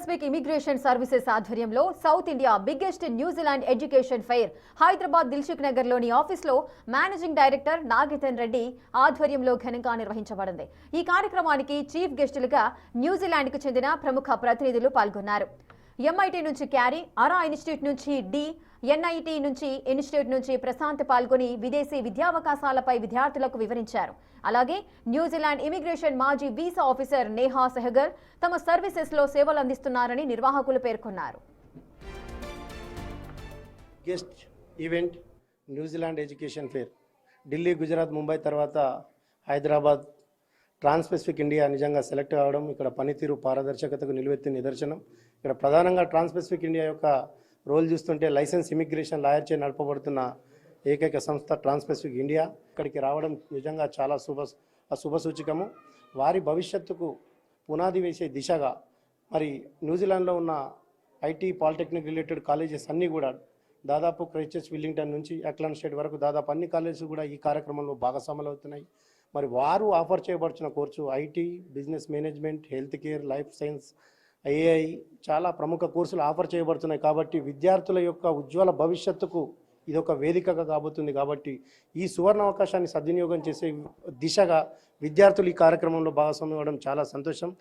Trans-Pacific Immigration Services ఆధ్వర్యంలో south India biggest New Zealand education fair Hyderabad Dilsukh Nagar లోని ఆఫీస్లో మేనేజింగ్ డైరెక్టర్ నాగేతన్ రెడ్డి ఆధ్వర్యంలో ఘనంగా నిర్వహించబడింది. ఈ కార్యక్రమానికి చీఫ్ గెస్టులుగా న్యూజిలాండ్కు చెందిన ప్రముఖ ప్రతినిధులు పాల్గొన్నారు. MIT నుంచి క్యారీ, అరా ఇన్స్టిట్యూట్ నుంచి డి, NIT నుంచి ఇన్స్టిట్యూట్ నుంచి ప్రశాంత్ పాల్గొని విదేశీ విద్యావకాశాలపై విద్యార్థులకు వివరించారు. అలాగే న్యూజిలాండ్ ఇమిగ్రేషన్ మాజీ వీసా ఆఫీసర్ నేహా సెహగల్ తమ సర్వీసెస్ లో సేవలు అందిస్తున్నారని నిర్వాహకులు పేర్కొన్నారు. Guest event New Zealand education fair Delhi, Gujarat, Mumbai తర్వాత హైదరాబాద్ ట్రాన్స్-పెసిఫిక్ ఇండియా నిజంగా సెలెక్ట్ కావడం ఇక్కడ పనితీరు పారదర్శకతకు నిలువెత్తిన నిదర్శనం. ఇక్కడ ప్రధానంగా ట్రాన్స్-పెసిఫిక్ ఇండియా యొక్క రోల్ చూస్తుంటే లైసెన్స్ ఇమిగ్రేషన్ లాయర్ చే నడపబడుతున్న ఏకైక సంస్థ ట్రాన్స్-పెసిఫిక్ ఇండియా. ఇక్కడికి రావడం నిజంగా చాలా శుభసూచకము. వారి భవిష్యత్తుకు పునాది వేసే దిశగా మరి న్యూజిలాండ్లో ఉన్న IT, పాలిటెక్నిక్ రిలేటెడ్ కాలేజెస్ అన్నీ కూడా దాదాపు క్రైస్ట్చర్చ్, విల్లింగ్టన్ నుంచి అక్లాండ్ స్టేట్ వరకు దాదాపు అన్ని కాలేజెస్ కూడా ఈ కార్యక్రమంలో భాగస్వాములు అవుతున్నాయి. మరి వారు ఆఫర్ చేయబడుతున్న course IT, business management, health care, life science, AI చాలా ప్రముఖ కోర్సులు ఆఫర్ చేయబడుతున్నాయి. కాబట్టి విద్యార్థుల యొక్క ఉజ్వల భవిష్యత్తుకు ఇది ఒక వేదికగా కాబోతుంది. కాబట్టి ఈ సువర్ణ అవకాశాన్ని సద్వినియోగం చేసే దిశగా విద్యార్థులు ఈ కార్యక్రమంలో భాగస్వామ్యం అవ్వడం చాలా సంతోషం.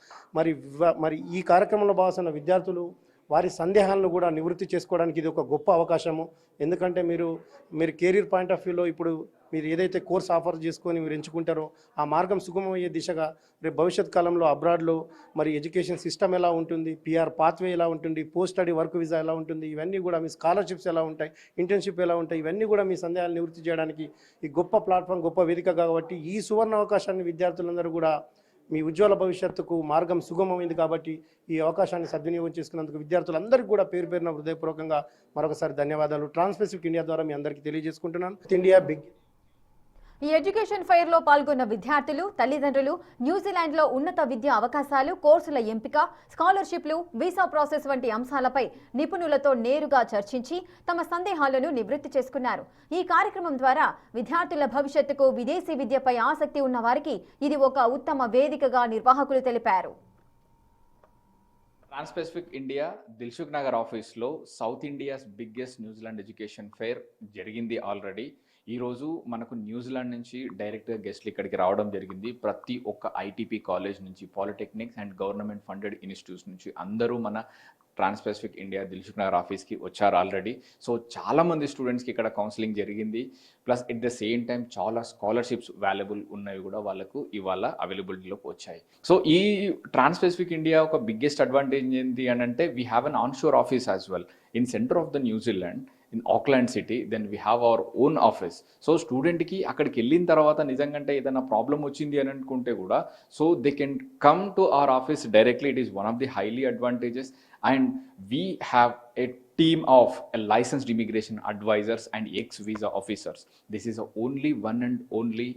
మరి ఈ కార్యక్రమంలో భాగస్వామ్య విద్యార్థులు వారి సందేహాలను కూడా నివృత్తి చేసుకోవడానికి ఇది ఒక గొప్ప అవకాశము. ఎందుకంటే మీరు కెరీర్ పాయింట్ ఆఫ్ వ్యూలో ఇప్పుడు మీరు ఏదైతే కోర్స్ ఆఫర్ చేసుకొని మీరు ఎంచుకుంటారో ఆ మార్గం సుగమమయ్యే దిశగా రేపు భవిష్యత్ కాలంలో అబ్రాడ్లో మరి ఎడ్యుకేషన్ సిస్టమ్ ఎలా ఉంటుంది, PR పాత్వే ఎలా ఉంటుంది, పోస్ట్ స్టడీ వర్క్ వీసా ఎలా ఉంటుంది, ఇవన్నీ కూడా మీ స్కాలర్షిప్స్ ఎలా ఉంటాయి, ఇంటర్న్షిప్ ఎలా ఉంటాయి, ఇవన్నీ కూడా మీ సందేహాలు నివృత్తి చేయడానికి ఈ గొప్ప ప్లాట్ఫామ్, గొప్ప వేదిక కాబట్టి ఈ సువర్ణ అవకాశాన్ని విద్యార్థులందరూ కూడా మీ ఉజ్వల భవిష్యత్తుకు మార్గం సుగమమైంది. కాబట్టి ఈ అవకాశాన్ని సద్వినియోగం చేసుకున్నందుకు విద్యార్థులందరికీ కూడా పేరున హృదయపూర్వకంగా మరొకసారి ధన్యవాదాలు ట్రాన్స్-పెసిఫిక్ ఇండియా ద్వారా మీ అందరికీ తెలియజేసుకుంటున్నాను. ఇండియా బిగ్ ఈ ఎడ్యుకేషన్ ఫెయిర్ లో పాల్గొన్న విద్యార్థులు, తల్లిదండ్రులు న్యూజిలాండ్లో ఉన్నత విద్యా అవకాశాలు, కోర్సుల ఎంపిక, స్కాలర్షిప్లు, వీసా ప్రాసెస్ వంటి అంశాలపై నిపుణులతో నేరుగా చర్చించి తమ సందేహాలను నివృత్తి చేసుకున్నారు. ఈ కార్యక్రమం ద్వారా విద్యార్థుల భవిష్యత్తుకు విదేశీ విద్యపై ఆసక్తి ఉన్న వారికి ఇది ఒక ఉత్తమ వేదికగా నిర్వాహకులు తెలిపారు. ట్రాన్స్-పెసిఫిక్ ఇండియా దిల్సుఖ్ నగర్ ఆఫీస్లో south India's biggest New Zealand education fair జరిగింది ఆల్రెడీ. ఈరోజు మనకు న్యూజిలాండ్ నుంచి డైరెక్ట్గా గెస్ట్లు ఇక్కడికి రావడం జరిగింది. ప్రతి ఒక్క ITP కాలేజ్ నుంచి, polytechnics and government funded institutes నుంచి అందరూ మన ట్రాన్స్-పెసిఫిక్ ఇండియా దిల్సుఖ్ నగర్ ఆఫీస్కి వచ్చారు ఆల్రెడీ. సో చాలామంది స్టూడెంట్స్కి ఇక్కడ కౌన్సిలింగ్ జరిగింది. Plus at the same time చాలా స్కాలర్షిప్స్ వాల్యుబుల్ ఉన్నవి కూడా వాళ్ళకు ఇవాళ అవైలబిలిటీలోకి వచ్చాయి. సో ఈ ట్రాన్స్-పెసిఫిక్ ఇండియా ఒక బిగ్గెస్ట్ అడ్వాంటేజ్ ఏంటి అని అంటే we have an onshore office as well in centre of the New Zealand in Auckland city. Then we have our own office. So student ki akkadiki ellin tarvata nijangante edaina problem ochindi ani anukunte kuda so they can come to our office directly. It is one of the highly advantages, and we have a team of licensed immigration advisors and ex-visa officers. This is the only one and only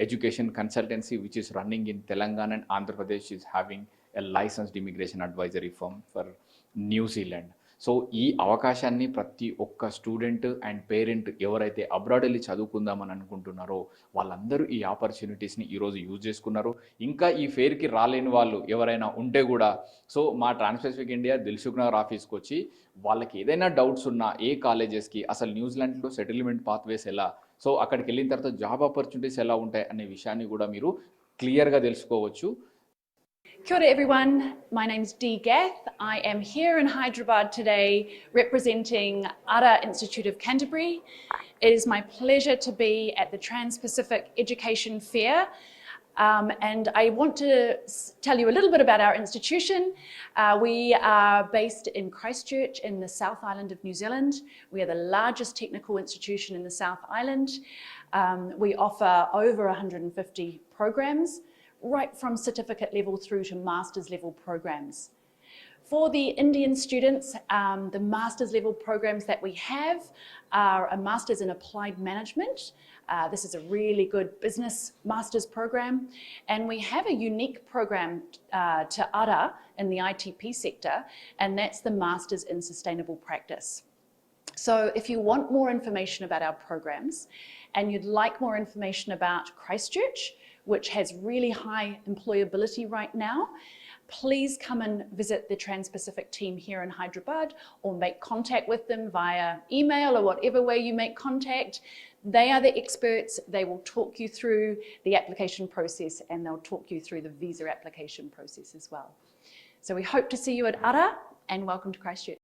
education consultancy which is running in Telangana, and Andhra Pradesh is having a licensed immigration advisory firm for New Zealand. So ఈ అవకాశాన్ని ప్రతి ఒక్క student and parent ఎవరైతే abroad వెళ్ళి చదువుకుందామని అనుకుంటున్నారో వాళ్ళందరూ ఈ ఆపర్చునిటీస్ని ఈరోజు యూజ్ చేసుకున్నారు. ఇంకా ఈ ఫెయిర్కి రాలేని వాళ్ళు ఎవరైనా ఉంటే కూడా సో మా ట్రాన్స్-పెసిఫిక్ ఇండియా దిల్సుఖ్ నగర్ ఆఫీస్కి వచ్చి వాళ్ళకి ఏదైనా డౌట్స్ ఉన్నా, ఏ కాలేజెస్కి అసలు న్యూజిలాండ్లో సెటిల్మెంట్ పాత్వేస్ ఎలా, సో అక్కడికి వెళ్ళిన తర్వాత జాబ్ ఆపర్చునిటీస్ ఎలా ఉంటాయి అనే విషయాన్ని కూడా మీరు క్లియర్గా తెలుసుకోవచ్చు. Kia ora everyone, my name's Dee Gath. I am here in Hyderabad today representing ARA Institute of Canterbury. It is my pleasure to be at the Trans-Pacific Education Fair. And I want to tell you a little bit about our institution. We are based in Christchurch in the South Island of New Zealand. We are the largest technical institution in the South Island. We offer over 150 programs, right from certificate level through to master's level programs. For the Indian students, the master's level programs that we have are a master's in applied management. This is a really good business master's program, and we have a unique program to ARA in the ITP sector, and that's the master's in sustainable practice. So if you want more information about our programs and you'd like more information about Christchurch, which has really high employability right now, please come and visit the Trans-Pacific team here in Hyderabad or make contact with them via email or whatever way you make contact. They are the experts. They will talk you through the application process and they'll talk you through the visa application process as well. So we hope to see you at ARA and welcome to Christchurch.